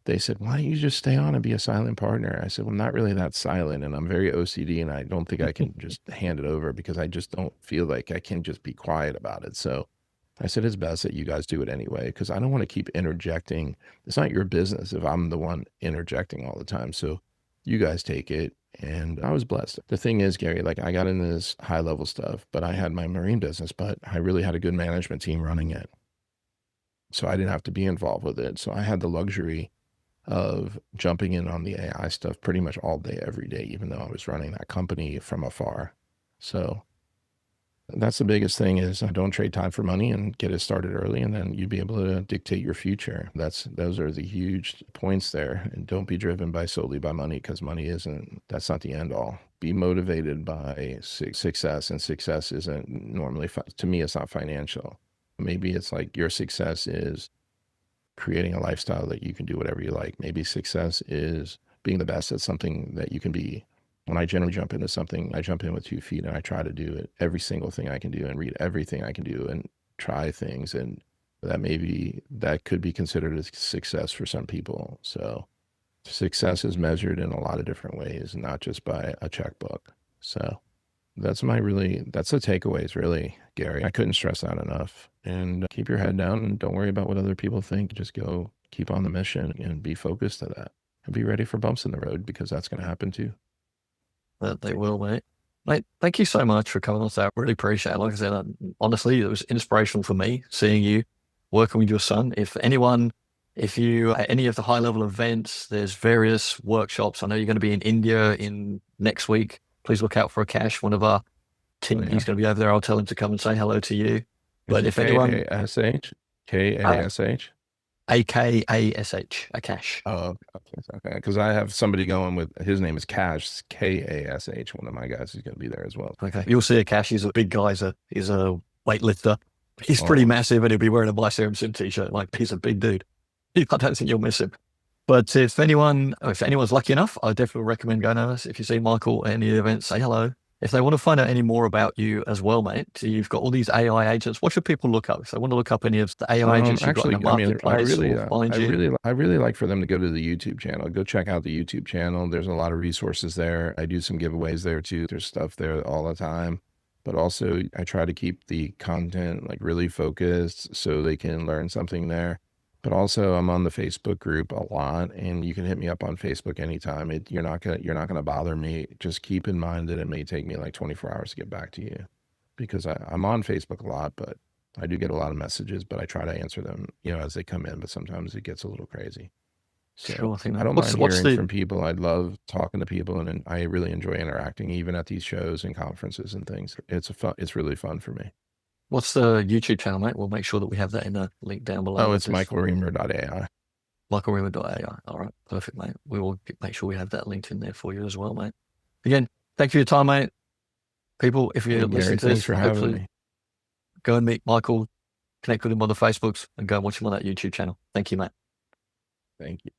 Speaker 1: they said, why don't you just stay on and be a silent partner? I said, well, I'm not really that silent, and I'm very OCD, and I don't think I can just hand it over because I just don't feel like I can just be quiet about it. So I said, it's best that you guys do it anyway, because I don't want to keep interjecting. It's not your business if I'm the one interjecting all the time. So you guys take it. And I was blessed. The thing is, Gary, like I got into this high level stuff, but I had my marine business, but I really had a good management team running it. So I didn't have to be involved with it. So I had the luxury of jumping in on the AI stuff pretty much all day, every day, even though I was running that company from afar. So that's the biggest thing is don't trade time for money and get it started early, and then you'd be able to dictate your future. Those are the huge points there. And don't be driven solely by money, because money that's not the end all. Be motivated by success, and success isn't normally, to me, it's not financial. Maybe it's like your success is creating a lifestyle that you can do whatever you like. Maybe success is being the best at something that you can be. When I generally jump into something, I jump in with 2 feet and I try to do it, every single thing I can do, and read everything I can do and try things. And that could be considered a success for some people. So success is measured in a lot of different ways, not just by a checkbook. So that's the takeaways, really, Gary. I couldn't stress that enough. And keep your head down and don't worry about what other people think. Just go keep on the mission and be focused to that, and be ready for bumps in the road, because that's going to happen too.
Speaker 3: That they will, mate. Mate, thank you so much for coming on that. Really appreciate it. Like I said, honestly, it was inspirational for me seeing you working with your son. If you at any of the high level events, there's various workshops. I know you're going to be in India in next week. Please look out for Akash, one of our team.
Speaker 1: Yeah.
Speaker 3: He's going to be over there. I'll tell him to come and say hello to you. But if anyone,
Speaker 1: K-A-S-H? K-A-S-H?
Speaker 3: A-K-A-S-H, Akash.
Speaker 1: Oh, okay. Because I have somebody going with, his name is Cash, K-A-S-H. One of my guys is going to be there as well.
Speaker 3: Okay. You'll see Akash. He's a big guy. He's a weightlifter. He's pretty massive, and he'll be wearing a My Serum Sim t-shirt. Like, he's a big dude. I don't think you'll miss him. But if anyone's lucky enough, I definitely recommend going to us. If you see Michael at any events, say hello. If they want to find out any more about you as well, mate, so you've got all these AI agents. What should people look up? If they want to look up any of the AI agents you've got in the marketplace,
Speaker 1: I really like for them to go to the YouTube channel. Go check out the YouTube channel. There's a lot of resources there. I do some giveaways there too. There's stuff there all the time. But also I try to keep the content like really focused so they can learn something there. But also I'm on the Facebook group a lot, and you can hit me up on Facebook anytime. You're not gonna bother me. Just keep in mind that it may take me like 24 hours to get back to you, because I'm on Facebook a lot, but I do get a lot of messages, but I try to answer them, as they come in, but sometimes it gets a little crazy. So
Speaker 3: sure, I
Speaker 1: don't mind hearing from people. I love talking to people, and I really enjoy interacting, even at these shows and conferences and things. It's really fun for me.
Speaker 3: What's the YouTube channel, mate? We'll make sure that we have that in the link down below.
Speaker 1: Oh, it's michaelreimer.ai.
Speaker 3: michaelreimer.ai. All right, perfect, mate. We will make sure we have that linked in there for you as well, mate. Again, thank you for your time, mate. People, if you're listening to this,
Speaker 1: for having me.
Speaker 3: Go and meet Michael, connect with him on the Facebooks, and go and watch him on that YouTube channel. Thank you, mate.
Speaker 1: Thank you.